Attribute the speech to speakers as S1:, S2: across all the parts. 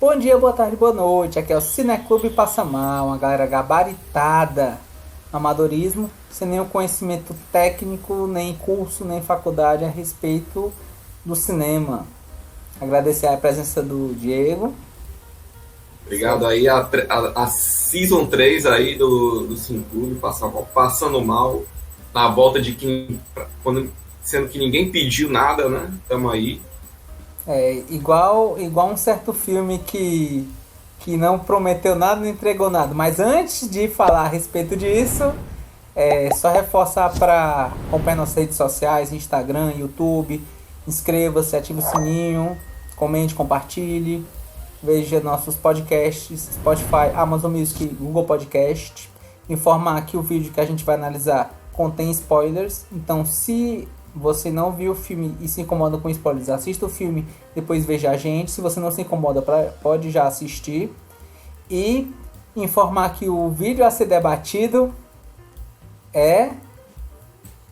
S1: Bom dia, boa tarde, boa noite. Aqui é o Cineclube Passa Mal, uma galera gabaritada no amadorismo, sem nenhum conhecimento técnico, nem curso, nem faculdade a respeito do cinema. Agradecer a presença do Diego.
S2: Obrigado aí a Season 3 aí do Cineclube passando mal na volta de quem, sendo que ninguém pediu nada, né? Tamo aí.
S1: É igual um certo filme que não prometeu nada, não entregou nada. Mas antes de falar a respeito disso, só reforçar para acompanhar nossas redes sociais, Instagram, YouTube. Inscreva-se, ative o sininho, comente, compartilhe. Veja nossos podcasts, Spotify, Amazon Music, Google Podcast. Informar que o vídeo que a gente vai analisar contém spoilers. Então, se você não viu o filme e se incomoda com spoilers, assista o filme, depois veja a gente. Se você não se incomoda, pode já assistir. E informar que o vídeo a ser debatido é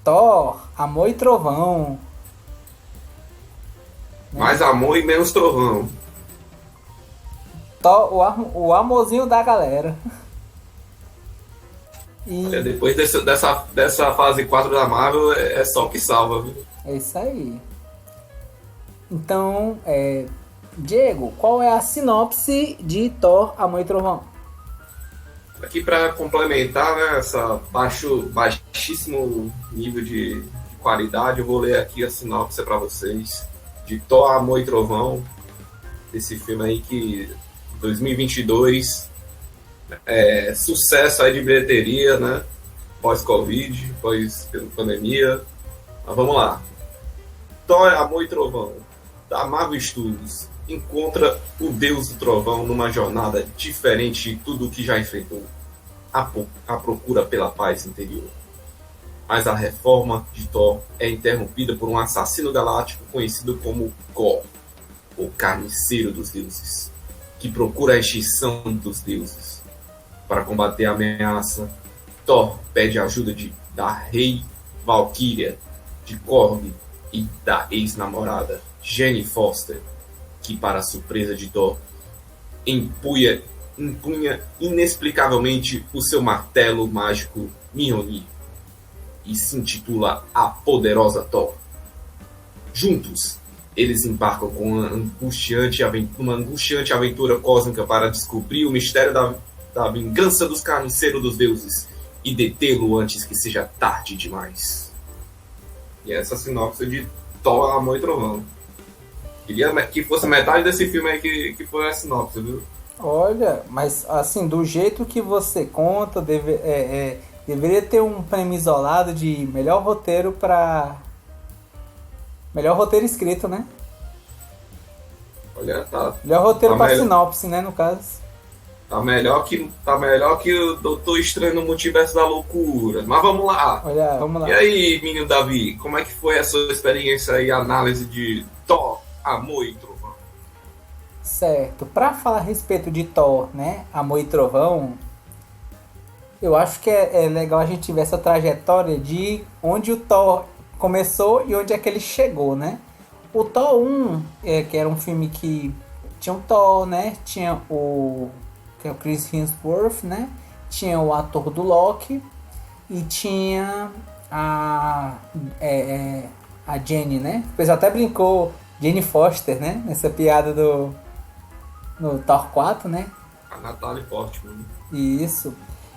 S1: Thor, Amor e Trovão.
S2: Mais amor e menos trovão.
S1: Thor, o amorzinho da galera. E
S2: Depois dessa fase 4 da Marvel, é só o que salva, viu?
S1: é isso aí. Então, Diego, qual é a sinopse de Thor, Amor e Trovão?
S2: Aqui para complementar, né, essa baixíssimo nível de qualidade, eu vou ler aqui a sinopse para vocês de Thor, Amor e Trovão, desse filme aí que 2022 sucesso aí de bilheteria, né? Pós-Covid, pós-pandemia. Mas vamos lá. Thor, Amor e Trovão, da Marvel Studios, encontra o Deus do Trovão numa jornada diferente de tudo o que já enfrentou. A procura pela paz interior. Mas a reforma de Thor é interrompida por um assassino galáctico conhecido como Gorr, o carniceiro dos deuses, que procura a extinção dos deuses. Para combater a ameaça, Thor pede a ajuda da Rei Valkyria, de Korg e da ex-namorada Jane Foster, que, para a surpresa de Thor, empunha inexplicavelmente o seu martelo mágico Mjolnir e se intitula A Poderosa Thor. Juntos, eles embarcam com uma angustiante aventura cósmica para descobrir o mistério da vingança dos carniceiros dos deuses e detê-lo antes que seja tarde demais. E essa sinopse de Thor, Amor e Trovão. Queria que fosse metade desse filme aí que foi a sinopse, viu?
S1: Olha, mas assim, do jeito que você conta, deveria ter um prêmio isolado de melhor roteiro melhor roteiro escrito, né?
S2: Olha, tá.
S1: Melhor roteiro
S2: Tá
S1: pra
S2: melhor.
S1: sinopse, né, no caso.
S2: Tá melhor que o Doutor Estranho no Multiverso da Loucura. Mas vamos lá.
S1: Olha, vamos lá.
S2: E aí, menino Davi, como é que foi a sua experiência e análise de Thor, Amor e Trovão?
S1: Certo. Pra falar a respeito de Thor, né, Amor e Trovão, eu acho que é legal a gente ver essa trajetória de onde o Thor começou e onde é que ele chegou, né? O Thor 1, que era um filme que tinha o Thor, né? Tinha que é o Chris Hemsworth, né? Tinha o ator do Loki e tinha a Jane, né? O pessoal até brincou, Jane Foster, né? Nessa piada no Thor 4, né?
S2: A Natalie Portman.
S1: Isso.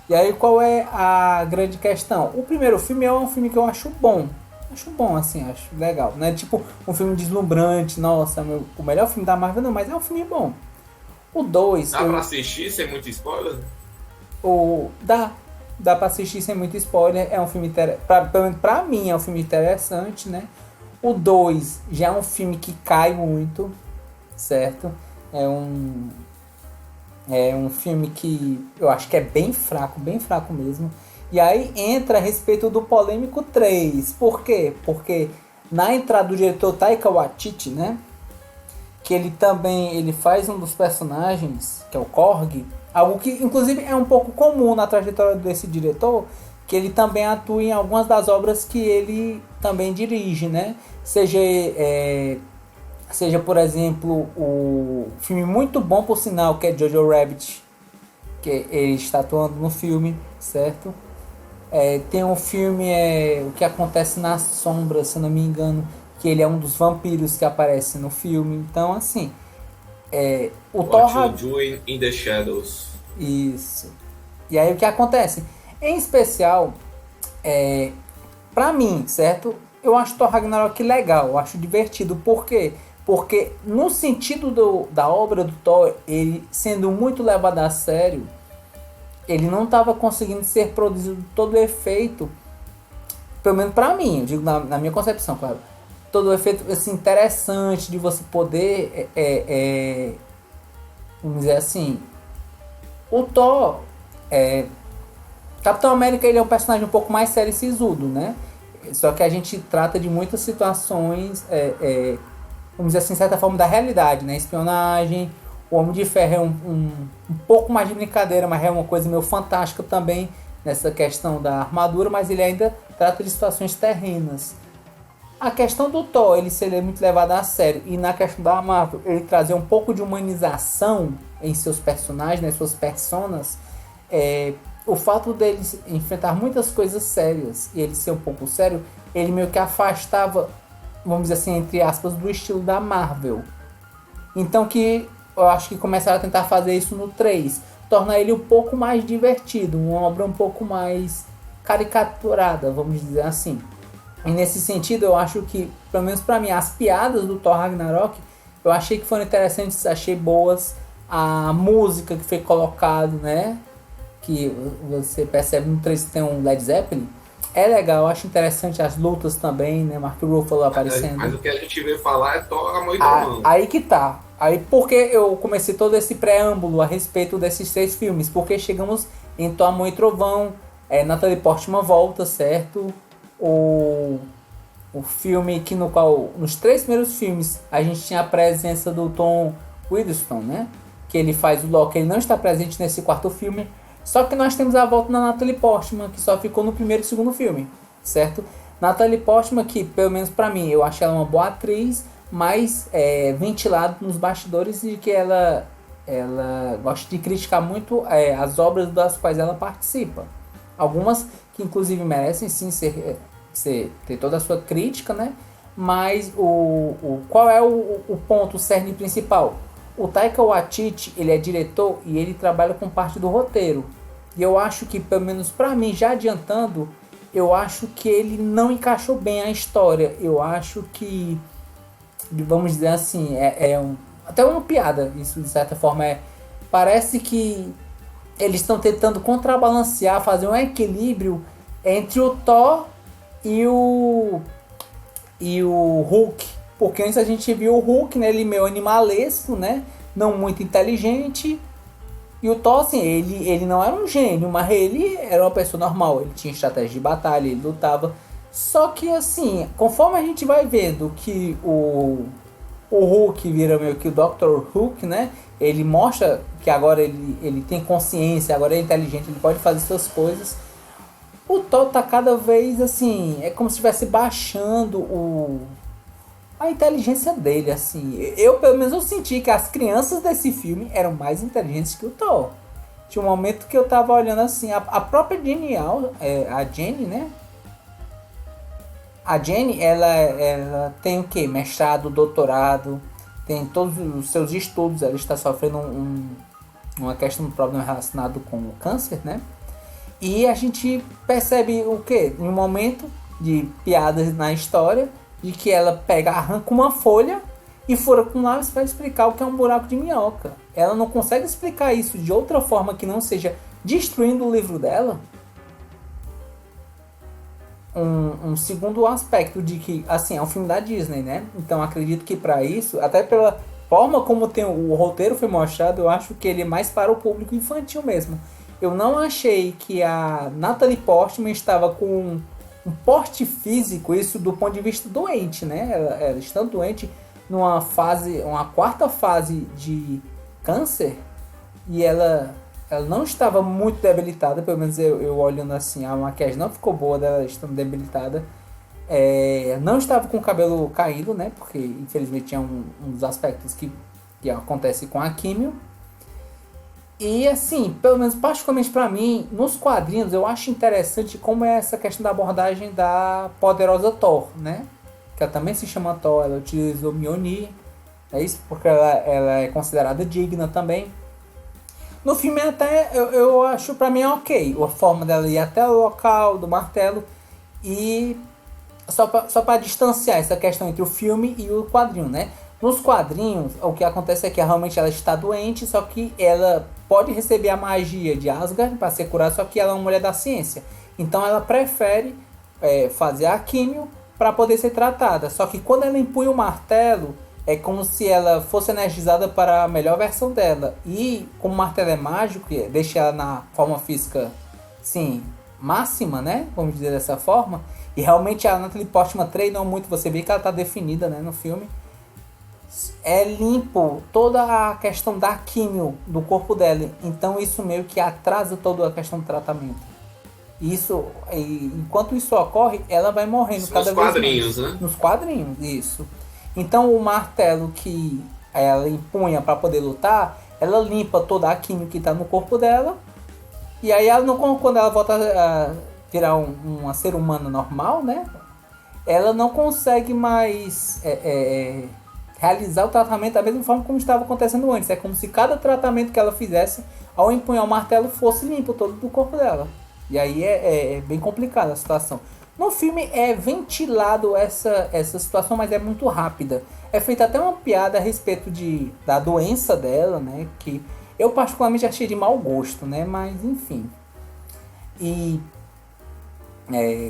S1: E aí qual é a grande questão? O primeiro filme é um filme que eu acho bom. Acho bom, assim, acho legal. Não é tipo um filme deslumbrante, nossa, o melhor filme da Marvel, não, mas é um filme bom. O 2...
S2: Dá pra assistir sem muito spoiler?
S1: Dá pra assistir sem muito spoiler. É um filme pelo menos pra mim é um filme interessante, né? O 2 já é um filme que cai muito, certo? É um filme que eu acho que é bem fraco mesmo. E aí entra a respeito do polêmico 3. Por quê? Porque na entrada do diretor Taika Waititi, né? Que ele faz um dos personagens, que é o Korg, algo que inclusive é um pouco comum na trajetória desse diretor, que ele também atua em algumas das obras que ele também dirige, né? Seja Seja, por exemplo, o filme muito bom, por sinal, que é Jojo Rabbit, que ele está atuando no filme, certo? Tem um filme, O que Acontece nas Sombras, se eu não me engano, que ele é um dos vampiros que aparece no filme. Então, assim, o
S2: What
S1: Thor...
S2: You Do in the Shadows.
S1: Isso. E aí o que acontece? Em especial, pra mim, certo? Eu acho Thor Ragnarok legal, eu acho divertido. Por quê? Porque no sentido da obra do Thor, ele sendo muito levado a sério, ele não estava conseguindo ser produzido todo o efeito, pelo menos pra mim, eu digo na minha concepção, claro. Todo o efeito assim, interessante de você poder, vamos dizer assim, o Thor, Capitão América, ele é um personagem um pouco mais sério e sisudo, né? Só que a gente trata de muitas situações, vamos dizer assim, de certa forma, da realidade, né? Espionagem, o Homem de Ferro é um pouco mais de brincadeira, mas é uma coisa meio fantástica também nessa questão da armadura, mas ele ainda trata de situações terrenas. A questão do Thor, ele ser muito levado a sério, e na questão da Marvel, ele trazer um pouco de humanização em seus personagens, nas suas personas, o fato dele enfrentar muitas coisas sérias e ele ser um pouco sério, ele meio que afastava, vamos dizer assim, entre aspas, do estilo da Marvel. Então que eu acho que começaram a tentar fazer isso no 3, tornar ele um pouco mais divertido, uma obra um pouco mais caricaturada, vamos dizer assim. E nesse sentido, eu acho que, pelo menos pra mim, as piadas do Thor Ragnarok, eu achei que foram interessantes, achei boas. A música que foi colocada, né? Que você percebe no 3 que tem um Led Zeppelin. É legal, eu acho interessante as lutas também, né? Mark Ruffalo aparecendo.
S2: Mas o que a gente veio falar é Thor, Amor e Trovão.
S1: Aí que tá. Aí porque eu comecei todo esse preâmbulo a respeito desses 3 filmes? Porque chegamos em Thor, Amor e Trovão, Natalie Portman volta, certo? O filme que no qual, nos 3 primeiros filmes, a gente tinha a presença do Tom Hiddleston, né? Que ele faz o Loki, ele não está presente nesse 4º filme. Só que nós temos a volta da Natalie Portman, que só ficou no 1º e 2º filme, certo? Natalie Portman, que pelo menos pra mim, eu acho ela uma boa atriz, mas ventilado nos bastidores de que ela gosta de criticar muito as obras das quais ela participa. Algumas que inclusive merecem sim ter toda a sua crítica, né? Mas qual é o ponto, o cerne principal? O Taika Waititi, ele é diretor e ele trabalha com parte do roteiro. E eu acho que, pelo menos pra mim, já adiantando, eu acho que ele não encaixou bem a história. Eu acho que, vamos dizer assim, até uma piada, isso de certa forma parece que eles estão tentando contrabalancear, fazer um equilíbrio entre o Thor e o Hulk. Porque antes a gente viu o Hulk, né, ele meio animalesco, né, não muito inteligente. E o Thor, assim, ele não era um gênio, mas ele era uma pessoa normal. Ele tinha estratégia de batalha, ele lutava. Só que, assim, conforme a gente vai vendo que o Hulk vira meio que o Dr. Hulk, né? Ele mostra que agora ele tem consciência, agora ele é inteligente, ele pode fazer suas coisas. O Thor tá cada vez, assim, é como se estivesse baixando a inteligência dele, assim. Eu, pelo menos, eu senti que as crianças desse filme eram mais inteligentes que o Thor. Tinha um momento que eu tava olhando assim, a própria a Jenny, né? A Jenny, ela tem o quê? Mestrado, doutorado, tem todos os seus estudos, ela está sofrendo uma questão, um problema relacionado com o câncer, né? E a gente percebe o quê? Em um momento de piadas na história, de que ela arranca uma folha e fura com lápis para explicar o que é um buraco de minhoca. Ela não consegue explicar isso de outra forma que não seja destruindo o livro dela. Um segundo aspecto de que, assim, é um filme da Disney, né? Então acredito que para isso, até pela forma como o roteiro foi mostrado, eu acho que ele é mais para o público infantil mesmo. Eu não achei que a Natalie Portman estava com um porte físico, isso do ponto de vista doente, né? Ela está doente numa fase, uma 4ª fase de câncer, e ela não estava muito debilitada, pelo menos eu olhando assim, a maquiagem não ficou boa dela estando debilitada. Não estava com o cabelo caído, né? Porque infelizmente é um dos aspectos que acontece com a químio. E assim, pelo menos particularmente pra mim, nos quadrinhos eu acho interessante como é essa questão da abordagem da poderosa Thor, né? Que ela também se chama Thor, ela utiliza o Mjolnir, é isso? Porque ela é considerada digna também. No filme até eu acho pra mim ok, a forma dela ir até o local do martelo e só pra distanciar essa questão entre o filme e o quadrinho, né? Nos quadrinhos, o que acontece é que realmente ela está doente, só que ela pode receber a magia de Asgard para ser curada, só que ela é uma mulher da ciência. Então ela prefere fazer a químio para poder ser tratada. Só que quando ela empunha o martelo, é como se ela fosse energizada para a melhor versão dela. E como o martelo é mágico, deixa ela na forma física, sim, máxima, né? Vamos dizer dessa forma. E realmente a Natalie Portman treinou muito, você vê que ela está definida, né, no filme. É limpo toda a questão da químio do corpo dela. Então isso meio que atrasa toda a questão do tratamento. Enquanto isso ocorre, ela vai morrendo cada vez mais. Nos quadrinhos, né? Nos quadrinhos, isso. Então o martelo que ela empunha para poder lutar, ela limpa toda a química que está no corpo dela. E aí ela não, quando ela volta a virar uma ser humano normal, né? Ela não consegue mais realizar o tratamento da mesma forma como estava acontecendo antes. É como se cada tratamento que ela fizesse, ao empunhar o martelo, fosse limpo todo do corpo dela. E aí é bem complicada a situação. No filme é ventilado essa situação, mas é muito rápida. É feita até uma piada a respeito da doença dela, né? Que eu particularmente achei de mau gosto, né? Mas enfim. E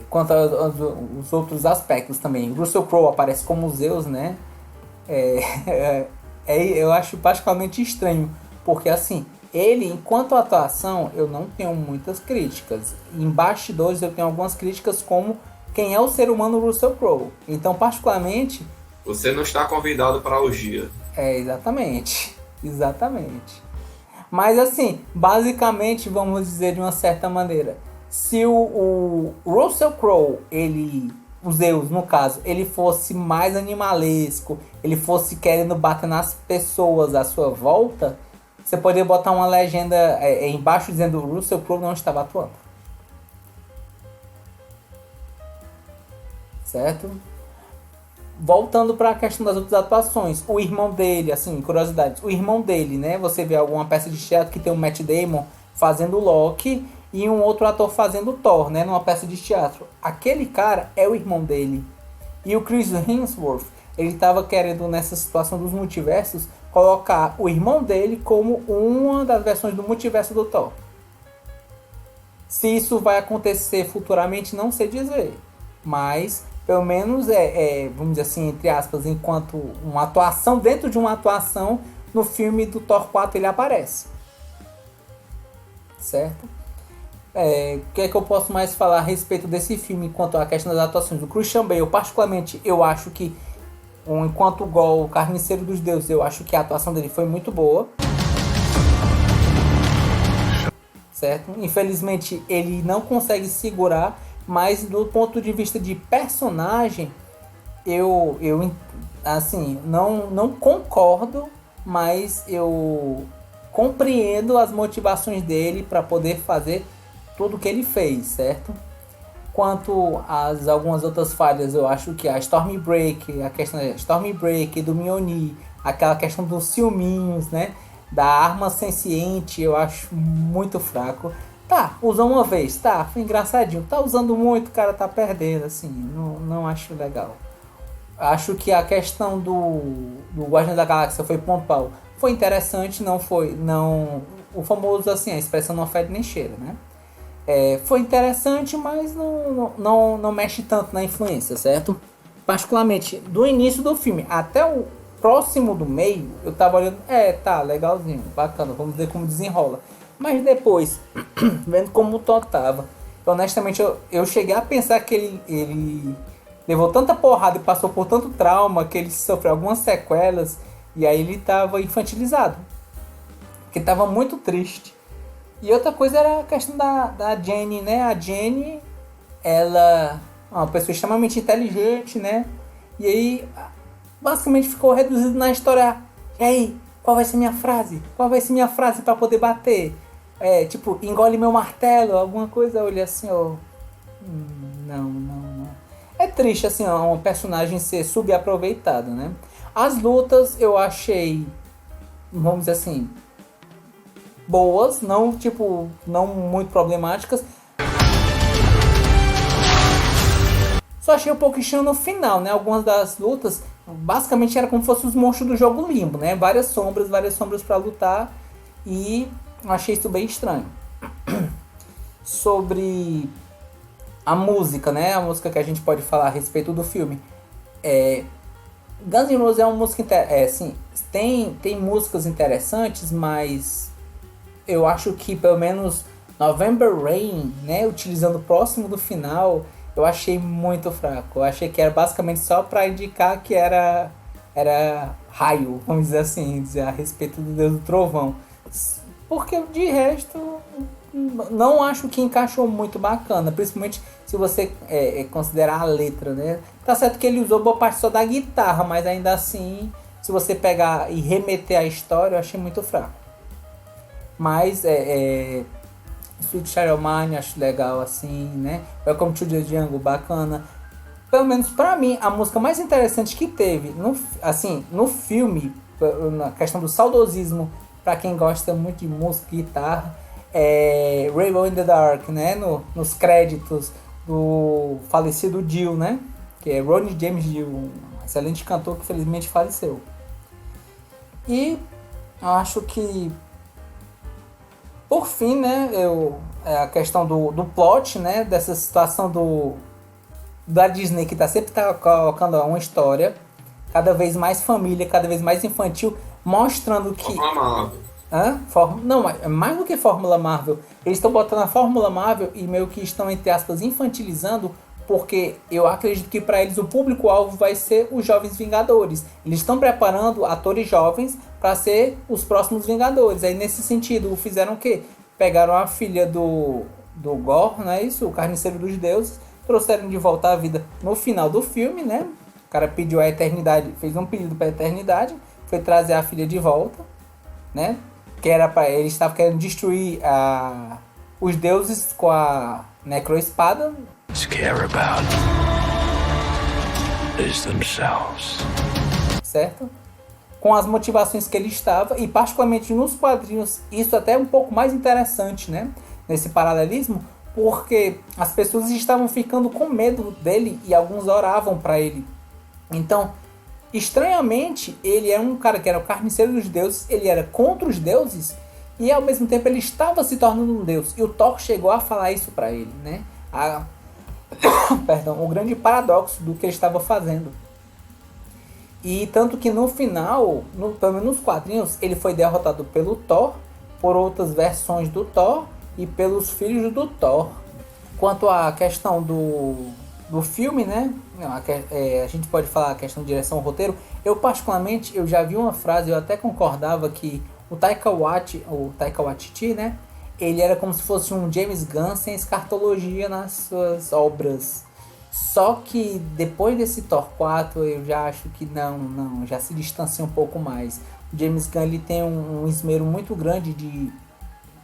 S1: quanto aos outros aspectos também, Russell Crowe aparece como Zeus, né? Eu acho particularmente estranho, porque assim, ele, enquanto atuação, eu não tenho muitas críticas. Em bastidores eu tenho algumas críticas, como quem é o ser humano Russell Crowe. Então, particularmente...
S2: Você não está convidado para a orgia.
S1: Exatamente. Mas assim, basicamente, vamos dizer de uma certa maneira, se o Russell Crowe, o Zeus, no caso, ele fosse mais animalesco, ele fosse querendo bater nas pessoas à sua volta, você poderia botar uma legenda embaixo dizendo o Russell Crowe não estava atuando. Certo? Voltando para a questão das outras atuações, o irmão dele, assim, curiosidades, o irmão dele, né? Você vê alguma peça de teatro que tem o Matt Damon fazendo Loki e um outro ator fazendo Thor, né? Numa peça de teatro. Aquele cara é o irmão dele. E o Chris Hemsworth, ele estava querendo, nessa situação dos multiversos, colocar o irmão dele como uma das versões do multiverso do Thor. Se isso vai acontecer futuramente, não sei dizer. Mas, pelo menos, vamos dizer assim, entre aspas, enquanto uma atuação dentro de uma atuação, no filme do Thor 4 ele aparece. Certo? O que é que eu posso mais falar a respeito desse filme enquanto a questão das atuações? O Christian Bale, particularmente, eu acho que enquanto o Gol, o Carniceiro dos Deuses, eu acho que a atuação dele foi muito boa. Certo? Infelizmente, ele não consegue segurar, mas do ponto de vista de personagem, eu assim, não concordo, mas eu compreendo as motivações dele para poder fazer tudo que ele fez, certo? Quanto às algumas outras falhas, eu acho que a Stormbreaker, a questão da Stormbreaker, do Mjolnir, aquela questão dos ciúminhos, né? Da arma senciente, eu acho muito fraco. Tá, usou uma vez, tá, foi engraçadinho. Tá usando muito, o cara tá perdendo, assim, não acho legal. Acho que a questão do Guardião da Galáxia foi pontual. Foi interessante, o famoso, assim, a expressão não fede nem cheira, né? Foi interessante, mas não mexe tanto na influência, certo? Particularmente, do início do filme até o próximo do meio, eu tava olhando, tá, legalzinho, bacana, vamos ver como desenrola. Mas depois, vendo como o Thor tava, honestamente, eu cheguei a pensar que ele levou tanta porrada e passou por tanto trauma que ele sofreu algumas sequelas, e aí ele tava infantilizado. Porque tava muito triste. E outra coisa era a questão da Jenny, né? A Jenny, ela... uma pessoa extremamente inteligente, né? E aí, basicamente ficou reduzido na história. E aí, qual vai ser minha frase? Qual vai ser minha frase pra poder bater? Tipo, engole meu martelo, alguma coisa. Eu olhei assim, não. É triste, assim, um personagem ser subaproveitado, né? As lutas eu achei, vamos dizer assim, boas, não muito problemáticas. Só achei um pouco estranho no final, né? Algumas das lutas, basicamente era como se fossem os monstros do jogo Limbo, né? Várias sombras pra lutar. E achei isso bem estranho. Sobre a música, né? A música que a gente pode falar a respeito do filme. Guns N' Roses é uma música... assim, tem músicas interessantes, mas eu acho que pelo menos November Rain, né? Utilizando próximo do final... Eu achei muito fraco. Eu achei que era basicamente só pra indicar que era raio, vamos dizer assim, dizer a respeito do Deus do Trovão. Porque de resto, não acho que encaixou muito bacana, principalmente se você considerar a letra, né? Tá certo que ele usou boa parte só da guitarra, mas ainda assim, se você pegar e remeter a história, eu achei muito fraco. Mas Sweet Child O' Mine, acho legal assim, né? Welcome to the Jungle, bacana. Pelo menos pra mim, a música mais interessante que teve no filme, na questão do saudosismo, pra quem gosta muito de música e guitarra, é Rainbow in the Dark, né? Nos créditos do falecido Dio, né? Que é Ronnie James Dio, um excelente cantor que felizmente faleceu. E eu acho que por fim, né, a questão do plot, né, dessa situação da Disney que sempre tá colocando uma história cada vez mais família, cada vez mais infantil, mostrando que...
S2: Fórmula Marvel.
S1: Não, mais do que Fórmula Marvel. Eles estão botando a Fórmula Marvel e meio que estão, entre aspas, infantilizando, porque eu acredito que para eles o público-alvo vai ser os Jovens Vingadores. Eles estão preparando atores jovens para ser os próximos Vingadores. Aí nesse sentido, fizeram o quê? Pegaram a filha do Gore, não é isso? O Carniceiro dos Deuses, trouxeram de volta à vida no final do filme, né? O cara pediu a eternidade, fez um pedido para a eternidade, foi trazer a filha de volta, né? Que era para eles estavam querendo destruir os deuses com a necroespada.
S3: Care about is themselves.
S1: Certo? Com as motivações que ele estava, e particularmente nos quadrinhos, isso até é um pouco mais interessante, né? Nesse paralelismo, porque as pessoas estavam ficando com medo dele e alguns oravam para ele. Então, estranhamente, ele era um cara que era o carniceiro dos deuses, ele era contra os deuses e ao mesmo tempo ele estava se tornando um deus. E o Thor chegou a falar isso para ele, né? Perdão, o grande paradoxo do que ele estava fazendo. E tanto que no final, pelo menos nos quadrinhos, ele foi derrotado pelo Thor, por outras versões do Thor e pelos filhos do Thor. Quanto à questão do filme, né? A gente pode falar a questão de direção, roteiro. Eu particularmente, eu já vi uma frase, eu até concordava que o Taika Waititi, né? Ele era como se fosse um James Gunn sem escartologia nas suas obras. Só que depois desse Thor 4 eu já acho que não, já se distancia um pouco mais. O James Gunn ele tem um esmero muito grande de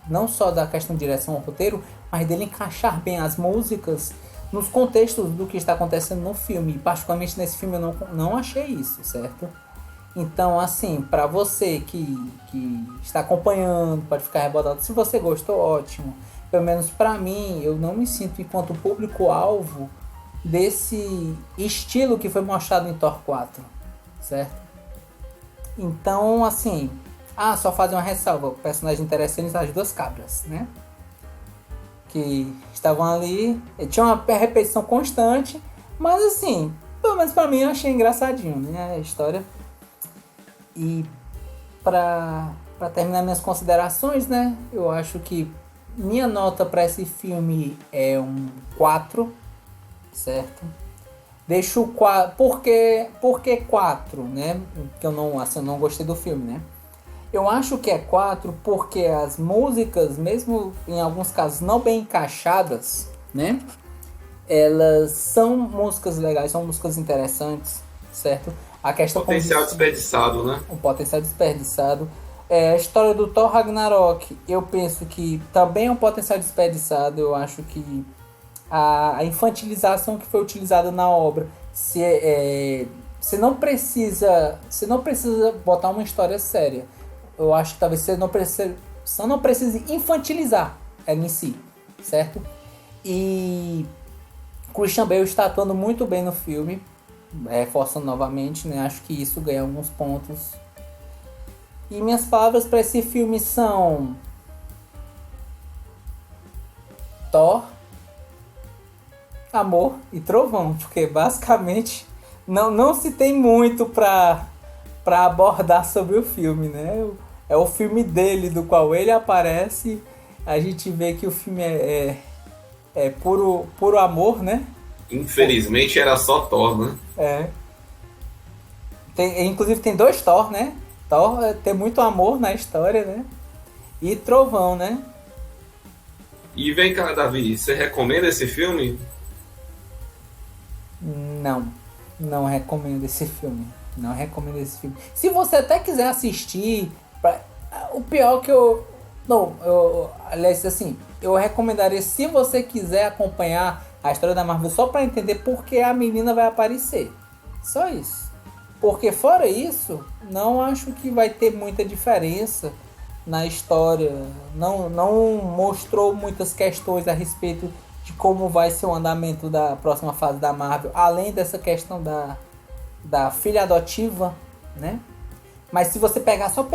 S1: não só da questão de direção ao roteiro, mas dele encaixar bem as músicas nos contextos do que está acontecendo no filme. E particularmente nesse filme eu não achei isso, certo? Então, assim, para você que está acompanhando, pode ficar revoltado. Se você gostou, ótimo. Pelo menos para mim, eu não me sinto enquanto público-alvo desse estilo que foi mostrado em Thor 4, certo? Então, assim, só fazer uma ressalva. O personagem interessante são as duas cabras, né? Que estavam ali, tinha uma repetição constante, mas assim, pelo menos para mim eu achei engraçadinho, né, a história. E para terminar minhas considerações, né, eu acho que minha nota para esse filme é um 4, certo? Deixo 4, por que 4, né? Porque eu não gostei do filme, né? Eu acho que é 4 porque as músicas, mesmo em alguns casos não bem encaixadas, né? elas são músicas legais, são músicas interessantes, certo? A questão
S2: Potencial desperdiçado, né?
S1: o potencial desperdiçado. A história do Thor Ragnarok, eu penso que também é um potencial desperdiçado. Eu acho que a infantilização que foi utilizada na obra, você não precisa botar uma história séria. Eu acho que talvez você não precise infantilizar ela em si, certo? E Christian Bale está atuando muito bem no filme, reforçando novamente, né? Acho que isso ganha alguns pontos. E minhas palavras para esse filme são Thor, Amor e Trovão, porque basicamente não se tem muito para abordar sobre o filme, né? É o filme dele, do qual ele aparece. A gente vê que o filme é puro amor, né?
S2: Infelizmente era só Thor, né?
S1: Inclusive tem dois Thor, né? Thor tem muito amor na história, né? E Trovão, né?
S2: E vem cá, Davi, você recomenda esse filme?
S1: Não recomendo esse filme. Não recomendo esse filme. Se você até quiser assistir, o pior que eu... Não, aliás, assim, eu recomendaria se você quiser acompanhar a história da Marvel só para entender por que a menina vai aparecer. Só isso. Porque fora isso, não acho que vai ter muita diferença na história. Não mostrou muitas questões a respeito de como vai ser o andamento da próxima fase da Marvel, além dessa questão da filha adotiva, né? Mas se você pegar só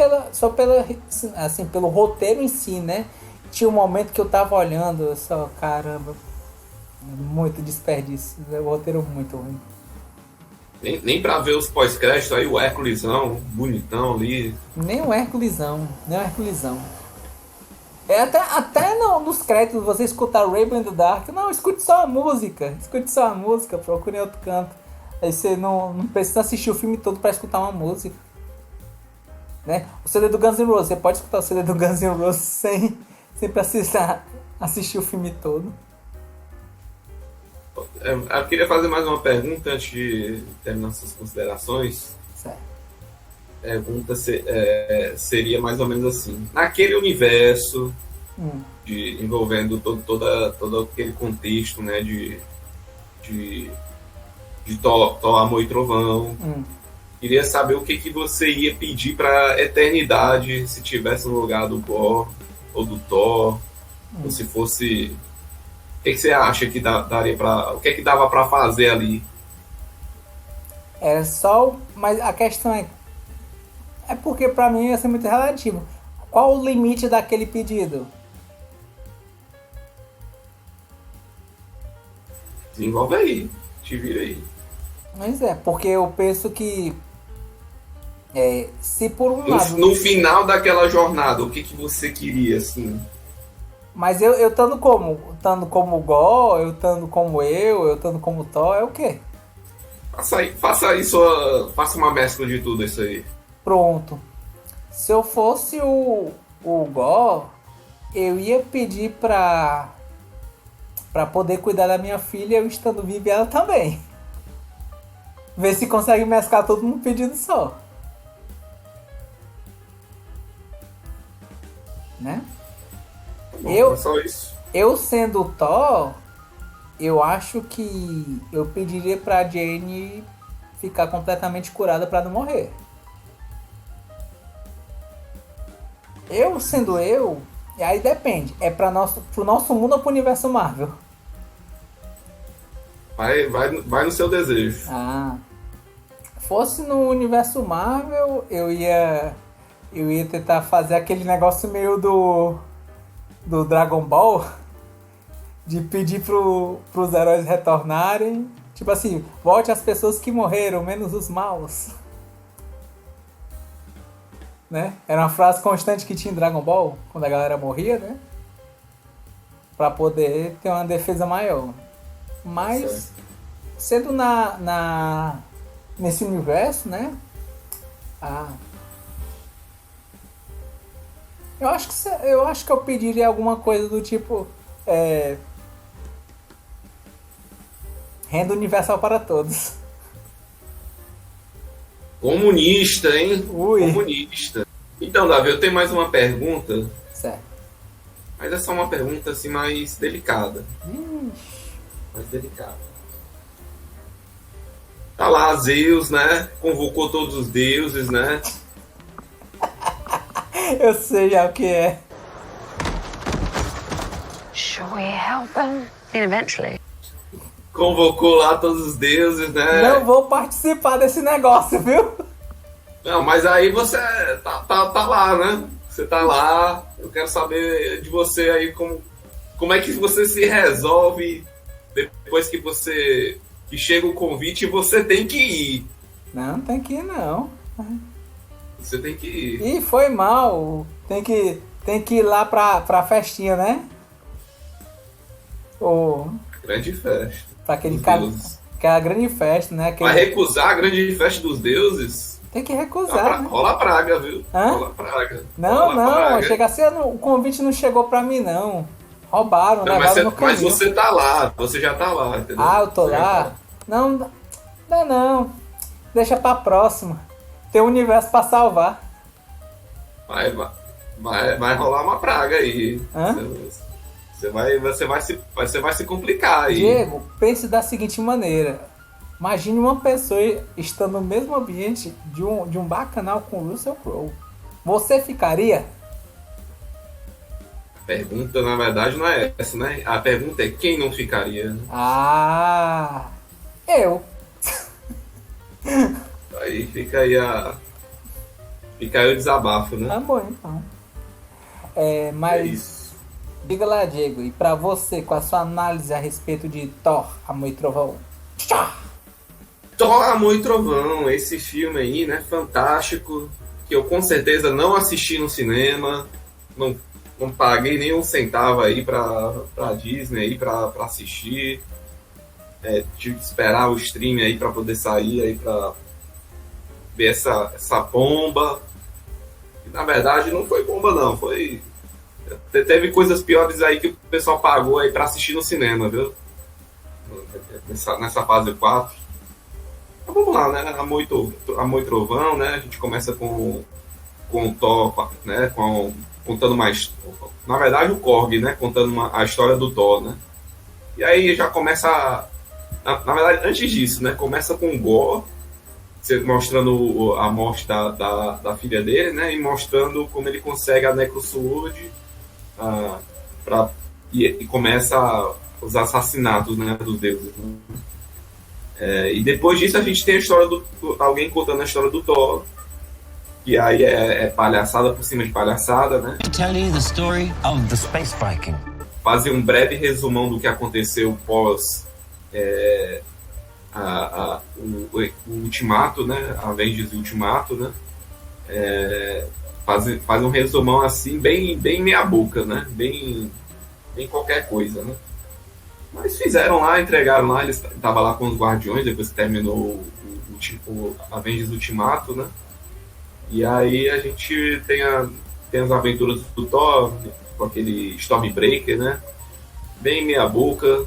S1: assim, pelo roteiro em si, né? Tinha um momento que eu tava olhando, eu só, caramba, muito desperdício, o roteiro muito ruim.
S2: Nem pra ver os pós-créditos aí, o Hérculesão, bonitão ali.
S1: Nem o Herculesão. Até nos créditos você escutar Raven do Dark, não, escute só a música, procure em outro canto. Aí você não precisa assistir o filme todo pra escutar uma música. Né? O CD do Guns N' Roses, você pode escutar o CD do Guns N' Roses sem precisar assistir o filme todo.
S2: Eu queria fazer mais uma pergunta antes de terminar suas considerações.
S1: Certo.
S2: A pergunta seria mais ou menos assim: naquele universo envolvendo todo aquele contexto, né, de Thor, Amor e Trovão, queria saber o que você ia pedir para eternidade se tivesse no lugar do Thor ou do Thor, ou se fosse... O que você acha que daria para... O que é que dava para fazer ali?
S1: Mas a questão é porque pra mim ia ser muito relativo. Qual o limite daquele pedido?
S2: Desenvolve aí, te vira aí.
S1: Mas porque eu penso que se por um lado...
S2: No final daquela jornada, o que você queria, assim?
S1: Mas eu estando como? Estando como Gol, eu estando como eu estando como Thor, é o quê?
S2: Faça uma mescla de tudo isso aí.
S1: Pronto. Se eu fosse o Gol, eu ia pedir pra poder cuidar da minha filha, eu estando viva e ela também. Ver se consegue mesclar tudo num pedido só. Né?
S2: Bom, só isso.
S1: Eu sendo o Thor, eu acho que eu pediria pra Jane ficar completamente curada pra não morrer. Eu sendo eu, e aí depende, é pro nosso mundo ou pro universo Marvel?
S2: Vai no seu desejo.
S1: Fosse no universo Marvel, eu ia tentar fazer aquele negócio meio do Dragon Ball, de pedir pros heróis retornarem. Tipo assim, volte as pessoas que morreram, menos os maus. Né? Era uma frase constante que tinha em Dragon Ball, quando a galera morria, né? Pra poder ter uma defesa maior. Mas, sendo nesse universo, né? Eu acho que eu pediria alguma coisa do tipo... Renda universal para todos.
S2: Comunista, hein?
S1: Ui.
S2: Comunista. Então, Davi, eu tenho mais uma pergunta,
S1: Certo.
S2: mas é só uma pergunta assim mais delicada.
S1: Ixi.
S2: Mais delicada. Tá lá, Zeus, né? Convocou todos os deuses, né?
S1: Eu sei já o que é.
S4: Shall we help him? And eventually.
S2: Convocou lá todos os deuses, né?
S1: Não vou participar desse negócio, viu?
S2: Não, mas aí você tá lá, né? Você tá lá. Eu quero saber de você aí como é que você se resolve depois que chega o convite e você tem que ir.
S1: Não, tem que ir não.
S2: Você tem que ir.
S1: Ih, foi mal. Tem que ir lá pra festinha, né? Ou
S2: Grande festa.
S1: pra aquele
S2: Dos
S1: cara.
S2: deuses.
S1: Aquela grande festa, né?
S2: Vai recusar a grande festa dos deuses?
S1: Tem que recusar, né?
S2: Rola praga, viu?
S1: Hã?
S2: Rola praga.
S1: Não,
S2: Rola
S1: não.
S2: praga.
S1: Chega assim, o convite não chegou pra mim, não. Roubaram,
S2: Não,
S1: levaram no
S2: mas
S1: caminho.
S2: você tá lá, você já tá lá, entendeu?
S1: Ah, eu tô
S2: Você já
S1: lá?
S2: tá.
S1: Não, dá não. Deixa pra próxima. Tem um universo pra salvar.
S2: Vai rolar uma praga aí.
S1: Hã?
S2: Você vai se complicar aí.
S1: Diego, pense da seguinte maneira. Imagine uma pessoa estando no mesmo ambiente de um bacanal com o Russell Crowe. Você ficaria?
S2: A pergunta, na verdade, não é essa, né? A pergunta é quem não ficaria, né?
S1: Ah, eu.
S2: Aí fica aí o desabafo, né?
S1: Tá bom, então.
S2: É
S1: Mas
S2: isso.
S1: diga lá, Diego, e pra você, com a sua análise a respeito de Thor, Amor e Trovão? Tchá!
S2: Thor, Amor e Trovão, esse filme aí, né? Fantástico. Que eu com certeza não assisti no cinema. Não paguei nem um centavo aí pra Disney aí pra assistir. Tive que esperar o stream aí pra poder sair aí pra ver essa bomba. E, na verdade não foi bomba não, foi... Teve coisas piores aí que o pessoal pagou aí pra assistir no cinema, viu? Nessa fase 4. Mas vamos lá, né? Amor e Trovão, né? A gente começa com o Thor, né? Contando mais... Na verdade o Korg, né? Contando a história do Thor, né? E aí já começa... Na verdade, antes disso, né? Começa com o Gorr, mostrando a morte da filha dele, né? E mostrando como ele consegue a Necrosword e começa os assassinatos, né, dos deuses. Né? E depois disso a gente tem a história alguém contando a história do Thor, que aí é palhaçada por cima de palhaçada, né?
S5: Tell you the story of the Space Viking.
S2: Fazer um breve resumão do que aconteceu pós o Ultimato, né? Avengers Ultimato, né? Faz um resumão assim, bem meia boca, né? Bem qualquer coisa, né? Mas fizeram lá, entregaram lá, eles estavam lá com os Guardiões, depois que terminou o Avengers Ultimato, né? E aí a gente tem as aventuras do Thor, com aquele Stormbreaker, né? Bem meia boca.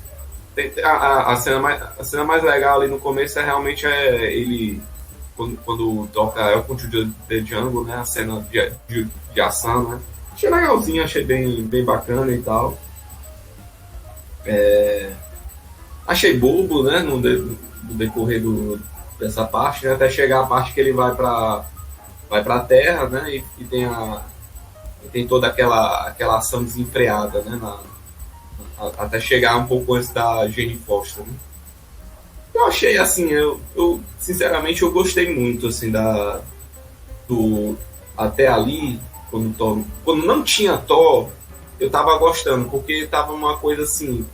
S2: A cena mais legal ali no começo realmente ele quando toca Welcome to the Jungle, né? A cena de ação, né? Achei legalzinho, achei bem bacana e tal. Achei bobo, né? No decorrer dessa parte, né? Até chegar a parte que ele vai pra Terra, né? E tem toda aquela ação desenfreada, né? Até chegar um pouco antes da Jane Foster, né? Eu achei assim, eu sinceramente eu gostei muito assim até ali quando não tinha Thor, eu tava gostando, porque tava uma coisa assim,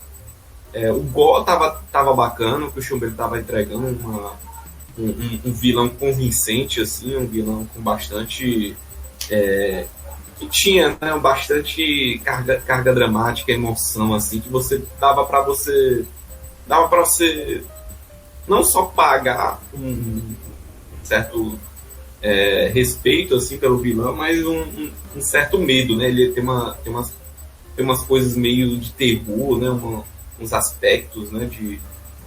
S2: o Gorr tava bacana, que o Schumberg tava entregando um vilão convincente assim, um vilão com bastante que tinha, né, bastante carga dramática, emoção, assim, que dava para você não só pagar um certo respeito assim pelo vilão, mas um certo medo, né? Ele tem umas coisas meio de terror, né? Uns aspectos, né?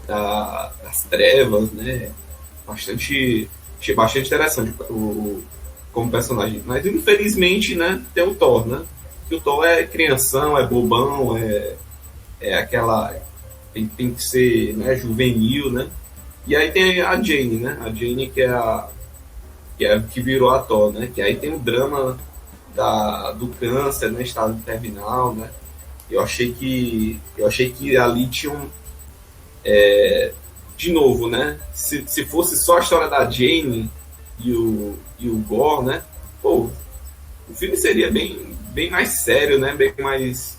S2: das trevas, né? Achei bastante interessante como personagem. Mas infelizmente, né, tem o Thor, né? Que o Thor é crianção, é bobão, é aquela. Tem que ser, né, juvenil, né? E aí tem a Jane, né? A Jane que virou a Thor, né? Que aí tem o drama do câncer, né? Estado terminal, né? Eu achei que ali tinha de novo, né? Se fosse só a história da Jane e o Gore, né? Pô, o filme seria bem mais sério, né? Bem mais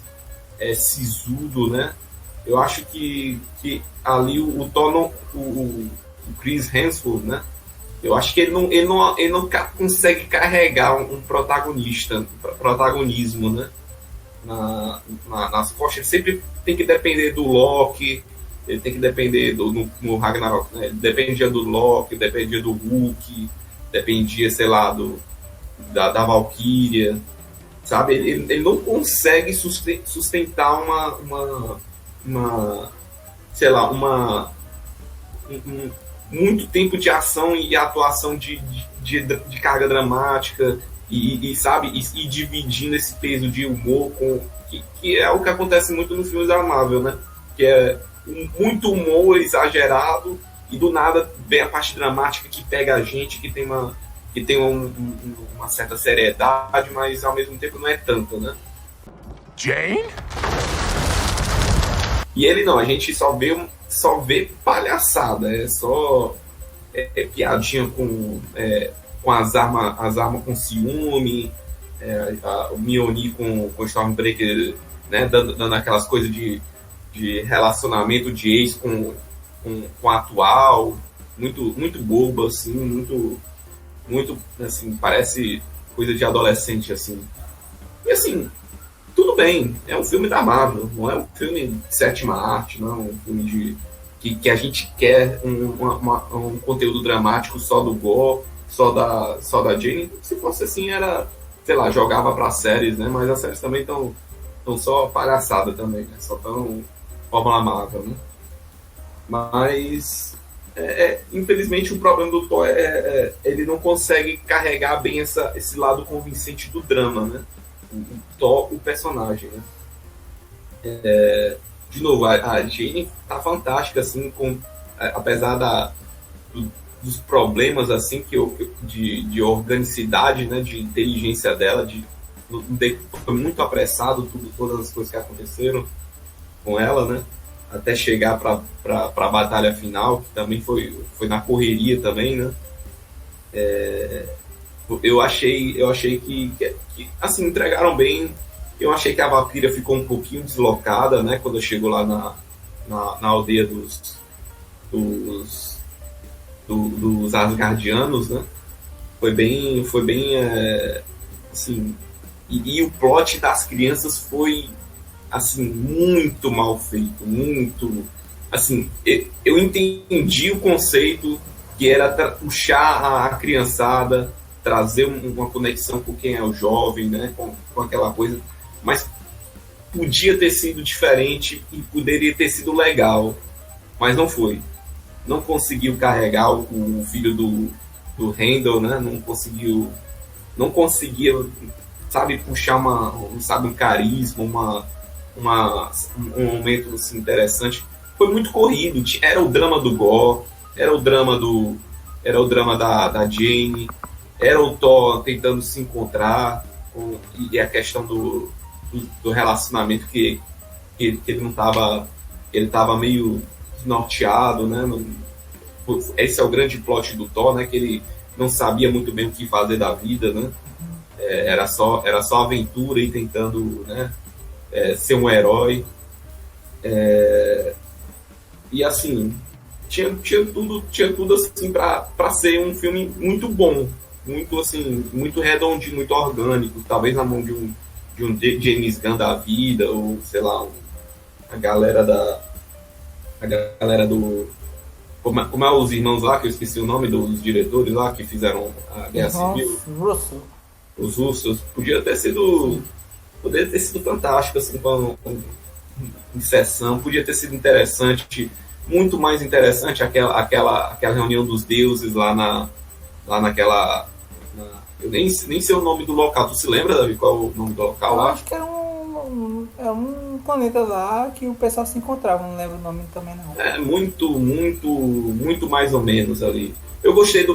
S2: sisudo, né? Eu acho que ali o Thor não, o Chris Hemsworth, né? Eu acho que ele não consegue carregar um protagonismo, né? Nas costas. Ele sempre tem que depender do Loki, ele tem que depender no Ragnarok, né? Ele dependia do Loki, dependia do Hulk, dependia, sei lá, da Valkyria, sabe? Ele não consegue sustentar sei lá, muito tempo de ação e atuação de carga dramática sabe, e dividindo esse peso de humor que é o que acontece muito nos filmes da Marvel, né? Que é muito humor exagerado e do nada vem a parte dramática que pega a gente, que tem uma certa seriedade, mas ao mesmo tempo não é tanto, né?
S3: Jane?
S2: E ele não, a gente só vê palhaçada, só piadinha com as armas com ciúme, o Mjolnir com o Stormbreaker, né, dando aquelas coisas de relacionamento de ex com atual, muito bobo, assim, muito, assim, parece coisa de adolescente, assim. E assim, tudo bem, é um filme da Marvel, não é um filme de sétima arte, não é um filme que a gente quer um conteúdo dramático só do Gore, só da Jane. Se fosse assim, era, sei lá, jogava para séries, né? Mas as séries também estão só palhaçada também, né? Só tão Fórmula Marvel, né? Mas infelizmente o problema do Thor ele não consegue carregar bem esse lado convincente do drama, né? O Thor, o personagem, né? De novo, a Jane tá fantástica, assim, apesar dos problemas, assim, de organicidade, né, de inteligência dela, foi muito apressado todas as coisas que aconteceram com ela, né, até chegar para a batalha final, que também foi na correria também, né. Eu achei que assim, entregaram bem. Eu achei que a Valkyria ficou um pouquinho deslocada, né, quando chegou lá na aldeia dos Asgardianos, né? Foi bem assim, e o plot das crianças foi assim muito mal feito, muito assim, eu entendi o conceito que era puxar a criançada, trazer uma conexão com quem é o jovem, né, com aquela coisa, mas podia ter sido diferente e poderia ter sido legal, mas não foi. Não conseguiu carregar o filho do Randall, né? Não conseguia, sabe, puxar um carisma, um momento assim, interessante. Foi muito corrido. Era o drama do Gore, era o drama da Jane, era o Thor tentando se encontrar, e a questão do relacionamento que ele não estava, ele estava meio desnorteado, né? Esse é o grande plot do Thor, né? Que ele não sabia muito bem o que fazer da vida, né? Era só aventura e tentando, né, ser um herói. E assim, tinha tudo assim para ser um filme muito bom, muito assim, muito redondinho, muito orgânico, talvez na mão de um James Gunn da vida, ou sei lá, a galera do como é os irmãos lá, que eu esqueci o nome dos diretores lá que fizeram a Guerra Civil, os russos. Poderia ter sido fantástico, assim, com em sessão, podia ter sido interessante muito mais interessante aquela reunião dos deuses lá naquela... eu nem sei o nome do local. Tu se lembra, Davi, qual é o nome do local
S1: Eu
S2: lá?
S1: acho que era um planeta lá que o pessoal se encontrava, não lembro o nome também não.
S2: É muito mais ou menos ali. Eu gostei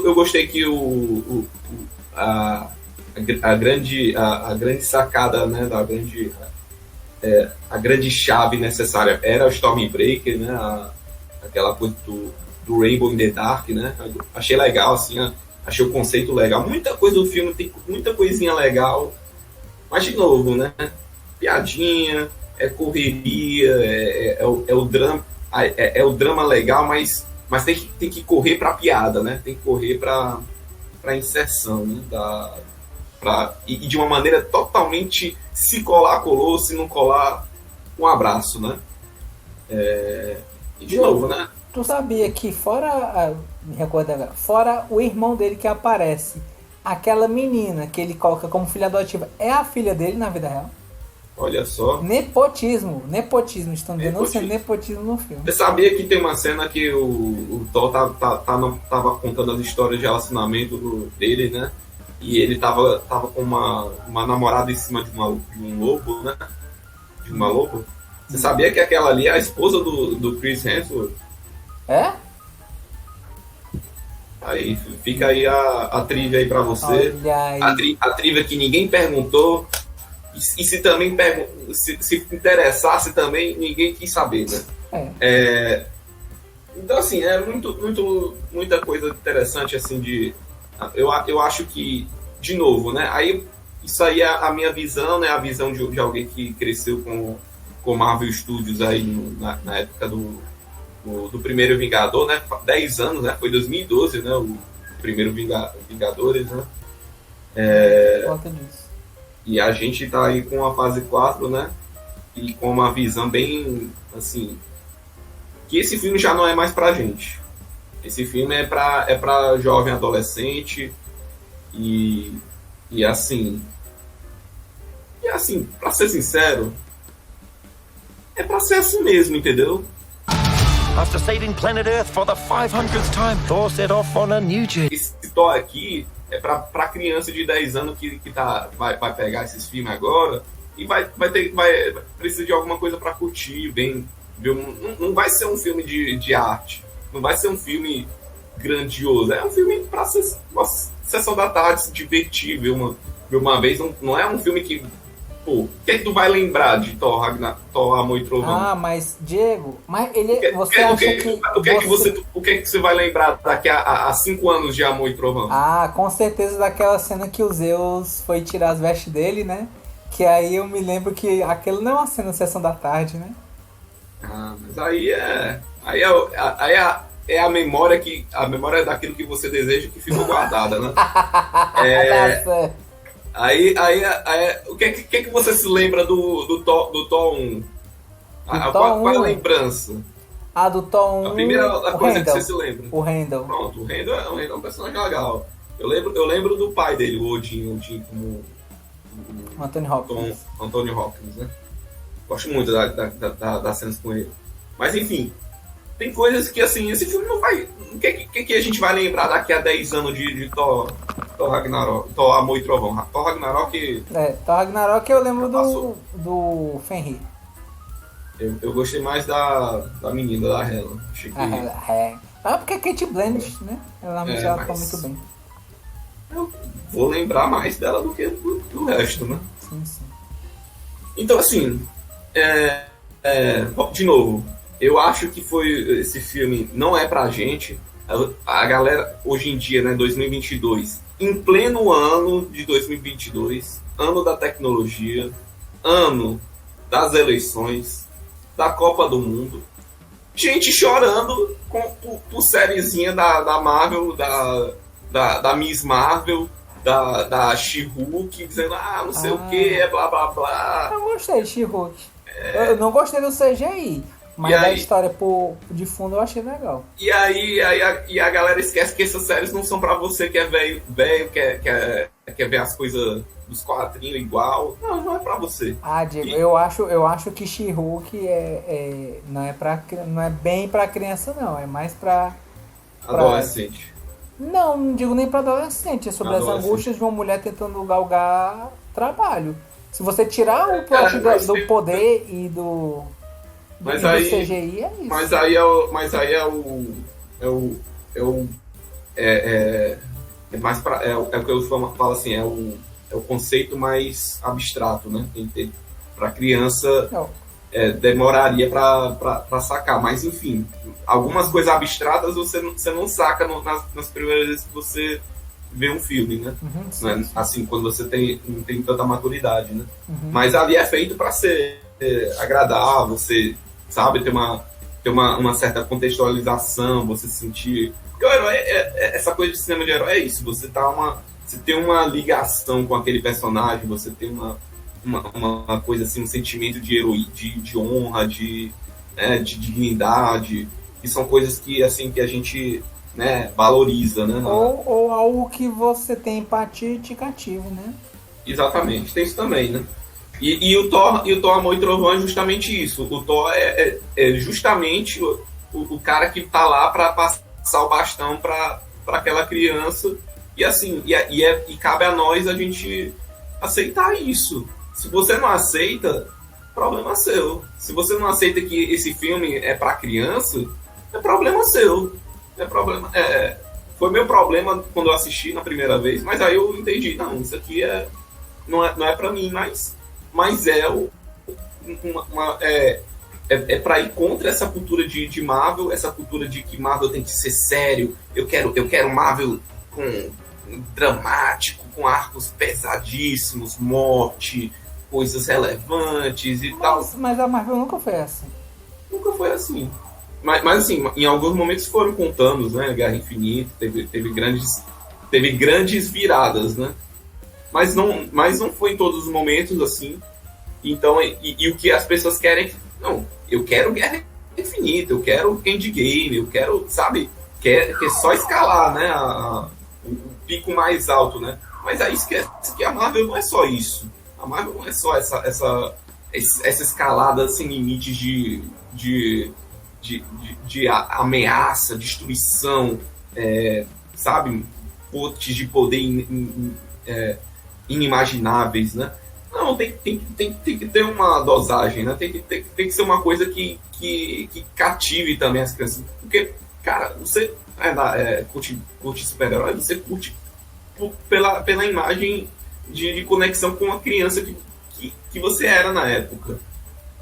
S2: que a grande sacada, né, a grande chave necessária era o Stormbreaker, né, aquela coisa do Rainbow in the Dark, né. Achei legal, assim, achei o conceito legal. Muita coisa do filme tem muita coisinha legal, mas de novo, né, piadinha, correria, o drama, o drama legal, mas tem que correr pra piada, né, tem que correr pra inserção, né, e de uma maneira totalmente, se colar, colou, se não colar, um abraço, né? E de novo, né?
S1: Tu sabia que me recordo agora, fora o irmão dele que aparece, aquela menina que ele coloca como filha adotiva, é a filha dele na vida real?
S2: Olha só.
S1: Nepotismo, estão denunciando nepotismo no filme.
S2: Você sabia que tem uma cena que o Thor tava contando as histórias de relacionamento dele, né? E ele tava com uma namorada em cima de um lobo, né? De uma lobo. Você sabia que aquela ali é a esposa do Chris Hemsworth?
S1: É?
S2: Aí fica aí a trivia aí pra você.
S1: Olha aí.
S2: A trivia que ninguém perguntou. E se também se interessasse também, ninguém quis saber, né? Então, assim, muita coisa interessante, assim, eu acho que, de novo, né? Aí, isso aí é a minha visão, né? A visão de alguém que cresceu com Marvel Studios aí na época do primeiro Vingador, né? 10 anos, né? Foi 2012, né? O primeiro Vingadores, né?
S1: Conta disso.
S2: E a gente tá aí com a fase 4, né? E com uma visão bem, assim... Que esse filme já não é mais pra gente. Esse filme é pra jovem adolescente e assim... E assim, pra ser sincero, é pra ser assim mesmo, entendeu?
S5: After saving planet Earth for the 500th time, Thor set off on a new journey.
S2: Esse Thor aqui é pra criança de 10 anos que vai pegar esses filmes agora e vai precisar de alguma coisa pra curtir, não vai ser um filme de arte, não vai ser um filme grandioso, é um filme pra ser uma sessão da tarde, se divertir, ver uma vez, não é um filme que... Pô, o que é que tu vai lembrar de Thor, Amor e Trovão?
S1: Ah, mas, Diego, você acha que...
S2: O que é que você vai lembrar daqui a 5 anos de Amor e Trovão?
S1: Ah, com certeza daquela cena que o Zeus foi tirar as vestes dele, né? Que aí eu me lembro que aquilo não é uma cena de sessão da tarde, né?
S2: Ah, mas aí é a memória daquilo que você deseja que ficou guardada, né?
S1: Tá certo.
S2: Aí o que é que você se lembra do Thor 1? Qual é a lembrança?
S1: Do Thor 1.
S2: A primeira coisa que você se lembra.
S1: O Randall.
S2: Pronto, o Randall é um personagem legal. Eu lembro do pai dele, o Odin como
S1: Anthony Hopkins.
S2: Anthony Hopkins, né? Gosto muito das cenas com ele. Mas enfim, tem coisas que assim, esse filme não vai... O que a gente vai lembrar daqui a 10 anos de Thor Ragnarok, Thor Amor e Trovão? Thor Ragnarok...
S1: Thor Ragnarok eu lembro do Fenrir.
S2: Eu gostei mais da menina, da Hela. Achei que...
S1: Porque é Kate Blanchett, né? Ela ficou muito bem.
S2: Eu vou lembrar mais dela do que do resto, né?
S1: Sim.
S2: Então, assim... de novo, eu acho que esse filme não é pra gente. A galera, hoje em dia, né, 2022, em pleno ano de 2022, ano da tecnologia, ano das eleições, da Copa do Mundo, gente chorando por sériezinha da Marvel, da Miss Marvel, da She-Hulk, dizendo, não sei o que, blá blá blá.
S1: Eu gostei de She-Hulk. Eu não gostei do CGI, mas a história de fundo eu achei legal.
S2: E a galera esquece que essas séries não são pra você que é velho, quer ver as coisas dos quadrinhos igual. Não, não é pra você.
S1: Diego,
S2: E
S1: eu acho que She-Hulk não é bem pra criança, não. É mais pra...
S2: adolescente.
S1: Não digo nem pra adolescente. É sobre as
S2: Adolescente.
S1: angústias de uma mulher tentando galgar trabalho. Se você tirar o
S2: Cara,
S1: plot
S2: mas
S1: do
S2: tem-
S1: poder e do
S2: Mas
S1: do
S2: aí-
S1: CGI, é isso.
S2: Mas aí é mais pra, é o que eu falo assim, é o conceito mais abstrato, né? Para criança
S1: Não.
S2: demoraria para sacar, mas enfim, algumas coisas abstratas você não saca nas primeiras vezes que você vê um filme, né?
S1: Sim,
S2: Né?
S1: sim.
S2: Assim, quando você não tem tanta maturidade, né?
S1: Uhum.
S2: Mas ali é feito para ser agradável, você sabe, ter uma certa contextualização, você sentir. Porque o herói, essa coisa de cinema de herói é isso, você tem uma ligação com aquele personagem, você tem uma coisa assim, um sentimento de herói, de honra, de dignidade, que são coisas que assim que a gente, né, valoriza, né?
S1: Ou algo que você tem empatia e te cativa, né?
S2: Exatamente, tem isso também, né? E o Thor Amor e Trovão é justamente isso. O Thor é justamente o cara que tá lá para passar o bastão para aquela criança. E assim, e cabe a nós a gente aceitar isso. Se você não aceita, problema seu. Se você não aceita que esse filme é para criança, é problema seu. Foi meu problema quando eu assisti na primeira vez, mas aí eu entendi, não, isso aqui não é para mim, mas é para ir contra essa cultura de Marvel, essa cultura de que Marvel tem que ser sério. Eu quero Marvel com dramático, com arcos pesadíssimos, morte, coisas relevantes e tal.
S1: Mas a Marvel nunca foi assim.
S2: Nunca foi assim. Mas assim, em alguns momentos foram com Thanos, né? Guerra Infinita, teve grandes viradas, né? Mas não foi em todos os momentos assim. Então, e o que as pessoas querem? Não, eu quero Guerra Infinita, eu quero Endgame, eu quero, sabe? Quer só escalar, né? O pico mais alto, né? Mas aí esquece que a Marvel não é só isso. A Marvel não é só essa escalada sem limites de ameaça, destruição, sabe? Potes de poder inimagináveis, né? Não, tem que ter uma dosagem, né? Tem que ser uma coisa que cative também as crianças. Porque, cara, você curte super-herói, você curte pela imagem de conexão com a criança que você era na época.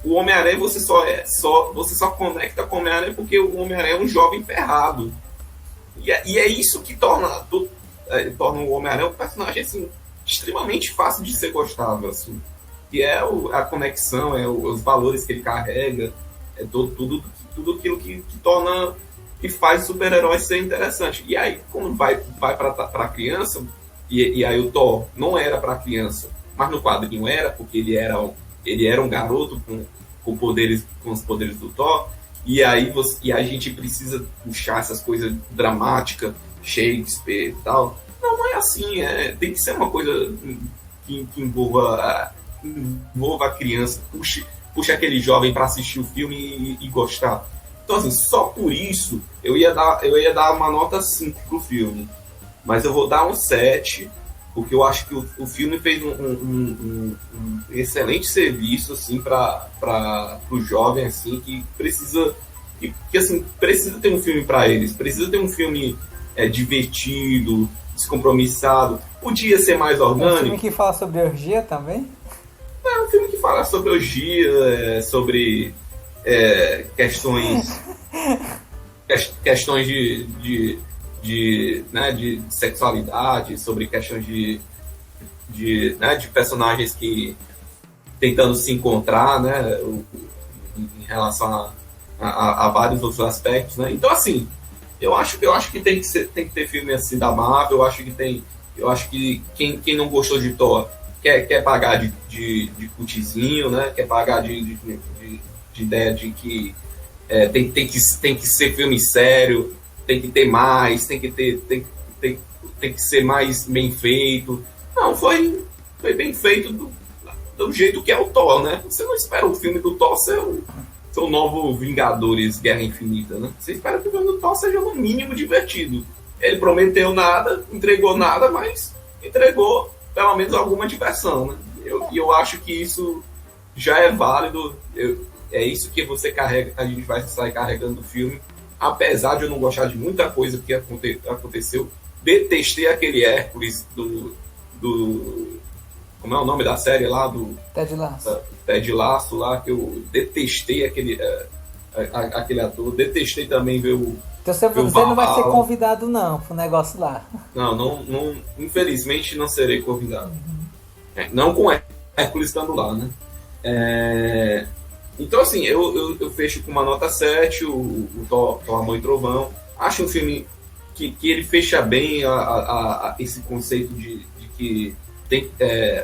S2: O Homem-Aranha você só conecta com o Homem-Aranha porque o Homem-Aranha é um jovem ferrado. E é isso que torna o Homem-Aranha um personagem assim, extremamente fácil de ser gostável, assim. Que é a conexão, os valores que ele carrega, tudo aquilo que torna, que faz super-herói ser interessante. E aí, quando vai pra criança, e aí o Thor não era pra criança, mas no quadrinho era, porque ele era um garoto com os poderes do Thor, e aí a gente precisa puxar essas coisas dramáticas, Shakespeare e tal. Não é assim, tem que ser uma coisa que envolva a criança, puxe aquele jovem para assistir o filme e gostar. Então, assim, só por isso eu ia dar uma nota 5 pro filme. Mas eu vou dar um 7, porque eu acho que o filme fez um excelente serviço assim, para o jovem assim, que precisa ter um filme para eles, precisa ter um filme divertido, descompromissado. Podia ser mais
S1: É um
S2: orgânico.
S1: filme que fala sobre orgia também?
S2: É um filme que fala sobre orgia, sobre questões de sexualidade, sobre questões de personagens que tentando se encontrar, né, em relação a vários outros aspectos, né? Então, assim, eu acho que tem que ter filme assim da Marvel. Eu acho que quem não gostou de Thor quer pagar de cutizinho, né? Quer pagar de ideia de que tem que ser filme sério, tem que ter mais, tem que ser mais bem feito. Não, foi bem feito do jeito que é o Thor, né? Você não espera o filme do Thor ser o novo Vingadores Guerra Infinita, né? Você espera que o filme do Thor seja no mínimo divertido. Ele prometeu nada, entregou nada, mas entregou pelo menos alguma diversão, né? Eu acho que isso já é válido. É isso que você carrega, a gente vai sair carregando do filme. Apesar de eu não gostar de muita coisa que aconteceu, detestei aquele Hércules do como é o nome da série lá? Do
S1: Ted Lasso.
S2: Ted Lasso lá, que eu detestei aquele ator. Detestei também ver o...
S1: Então você não vai ser convidado não pro negócio lá.
S2: Não, infelizmente não serei convidado. Não com Hércules estando lá, né? Então assim, eu fecho com uma nota 7, o Thor, Amor e Trovão. Acho um filme que ele fecha bem esse conceito de que tem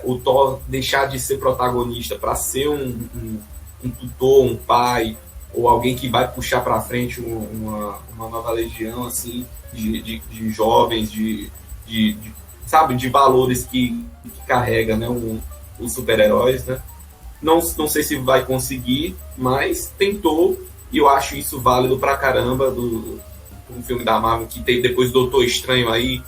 S2: o Thor deixar de ser protagonista para ser um tutor, um pai, ou alguém que vai puxar para frente uma nova legião assim, de jovens, sabe, de valores que carrega, né, os super-heróis, né? Não sei se vai conseguir, mas tentou, e eu acho isso válido pra caramba do filme da Marvel, que tem depois Doutor Estranho aí,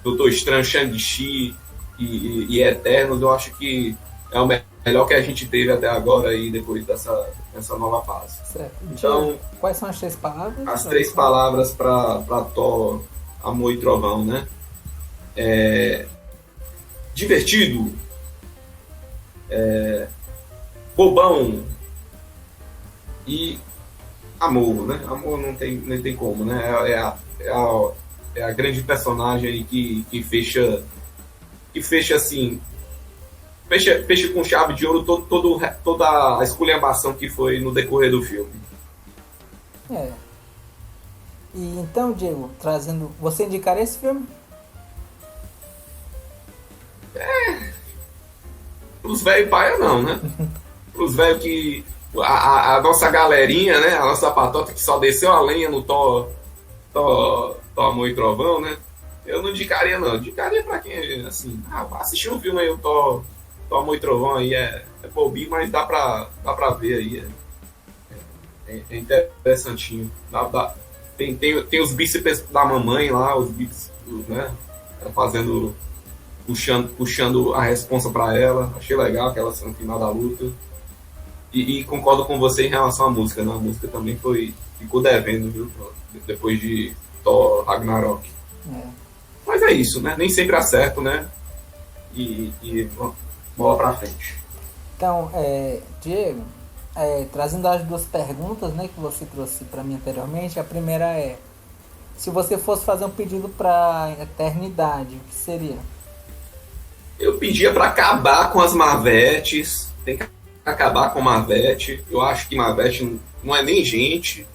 S2: Doutor Estranho, Shang-Chi e Eternos. Eu acho que é o melhor que a gente teve até agora aí, depois dessa nova fase.
S1: Certo.
S2: Então,
S1: quais são as 3 palavras?
S2: As 3 palavras para Thor, Amor e Trovão, né? Divertido, bobão e amor, né? Amor não tem como, né? É a grande personagem aí que fecha assim, fecha com chave de ouro toda a esculhambação que foi no decorrer do filme.
S1: E então, Diego, você indicaria esse filme?
S2: Pros velhos paia não, né? Pros velhos que... A nossa galerinha, né? A nossa patota que só desceu a lenha no Thor, Amor e Trovão, né? Eu não indicaria, não. Indicaria pra quem, assim... assistir um filme aí, o Thor, Amor e Trovão aí é bobinho, mas dá pra ver aí. É interessantinho. Tem os bíceps da mamãe lá, os bíceps, né? Fazendo... Puxando a responsa para ela. Achei legal aquela cena no final da luta. E concordo com você em relação à música, né? A música também ficou devendo, viu? Depois de Thor Ragnarok. Mas é isso, né? Nem sempre acerto, né? E bola pra frente.
S1: Então, Diego, trazendo as 2 perguntas, né, que você trouxe para mim anteriormente, a primeira é: se você fosse fazer um pedido para eternidade, o que seria?
S2: Eu pedia para acabar com as Marvetes. Tem que acabar com Marvete. Eu acho que Marvete não é nem gente.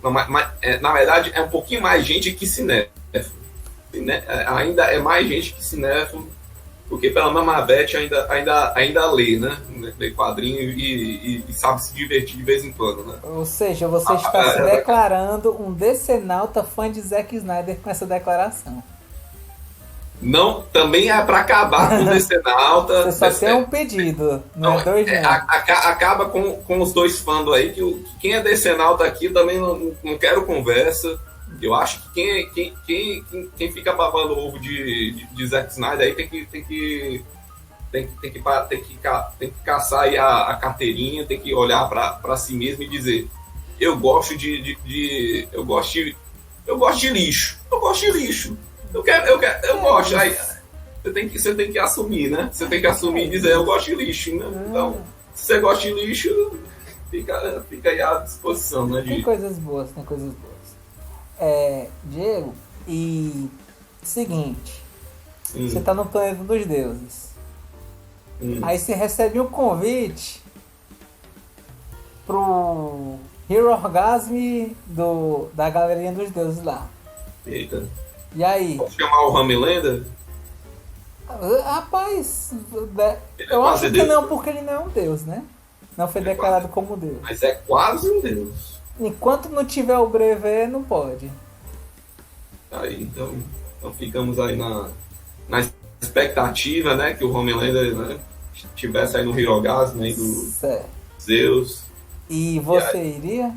S2: Não, na verdade, é um pouquinho mais gente que cinéfilo. Ainda é mais gente que cinéfilo, porque pelo menos Marvete ainda lê, né? Lê quadrinho e sabe se divertir de vez em quando, né?
S1: Ou seja, você está se declarando um decenalta fã de Zack Snyder com essa declaração.
S2: Não, também é para acabar com o Decenalta.
S1: Você só tem um pedido, não é 2 não.
S2: Acaba com os 2 fãs aí, que quem é Decenalta aqui também não quero conversa. Eu acho que quem fica babando o ovo de Zack Snyder aí tem que caçar aí a carteirinha, tem que olhar para si mesmo e dizer: eu gosto de lixo. Eu gosto de lixo. Eu gosto. Aí, você tem que assumir, né? Você tem que assumir e dizer: eu gosto de lixo, né? Então, se você gosta de lixo, fica aí à disposição, né?
S1: Tem coisas boas. Diego, e seguinte, você tá no planeta dos deuses. Aí você recebe um convite pro Hero Orgasm da galerinha dos deuses lá.
S2: Eita.
S1: E aí?
S2: Pode chamar o Homelander?
S1: Rapaz, eu acho que não, porque ele não é um deus, né? Não foi declarado como deus.
S2: Mas é quase um deus.
S1: Enquanto não tiver o brevet, não pode.
S2: Aí, então ficamos aí na expectativa, né, que o Homelander, né, estivesse aí no Hirogasmo aí do
S1: Certo.
S2: Zeus.
S1: E você iria?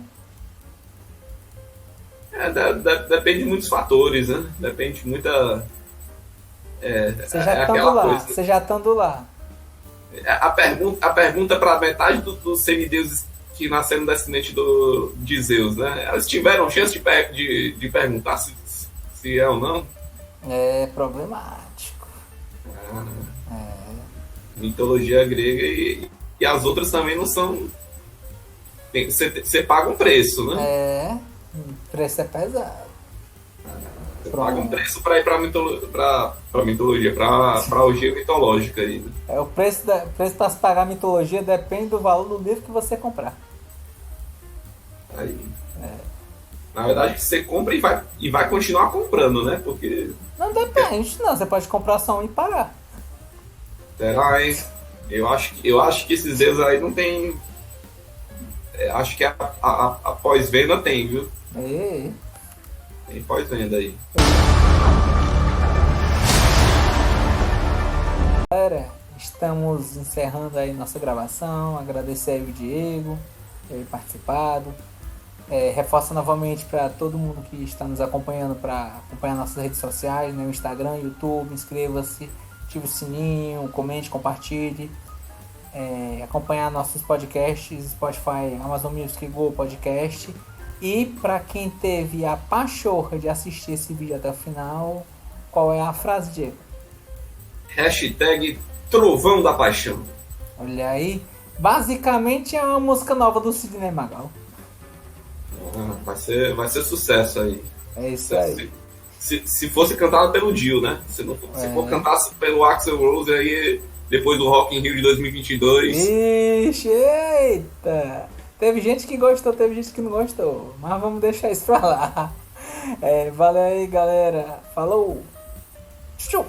S2: Depende de muitos fatores, né? Depende de muita.
S1: Você já estando lá,
S2: coisa.
S1: você já estando lá.
S2: A pergunta para metade dos semideuses que nasceram descendente de Zeus, né? Elas tiveram chance de perguntar se é ou não.
S1: É problemático.
S2: Mitologia grega e as outras também não são. Você paga um preço, né?
S1: O preço é pesado.
S2: Você paga um preço para ir para mitologia, para orgia mitológica aí. Né?
S1: O preço para se pagar a mitologia depende do valor do livro que você comprar.
S2: Aí. Na verdade, você compra e vai continuar comprando, né? Porque.
S1: Não depende, não. Você pode comprar só um e parar.
S2: Será, hein? Eu acho que esses deus aí não tem. Acho que a pós-venda tem, viu? Tem pós-venda aí.
S1: Galera, estamos encerrando aí nossa gravação. Agradecer aí o Diego por ter participado. Reforça novamente para todo mundo que está nos acompanhando para acompanhar nossas redes sociais, né? O Instagram, YouTube, inscreva-se, ative o sininho, comente, compartilhe. Acompanhar nossos podcasts, Spotify, Amazon Music, Google Podcast. E para quem teve a pachorra de assistir esse vídeo até o final, qual é a frase, Diego?
S2: Hashtag Trovão da Paixão.
S1: Olha aí, basicamente é uma música nova do Sidney Magal.
S2: Vai ser sucesso aí.
S1: É isso aí.
S2: Se fosse cantada pelo Dio, né? Se for cantasse pelo Axl Rose aí, depois do Rock in Rio de 2022.
S1: Ixi, eita! Teve gente que gostou, teve gente que não gostou. Mas vamos deixar isso pra lá. Valeu aí, galera. Falou! Tchau!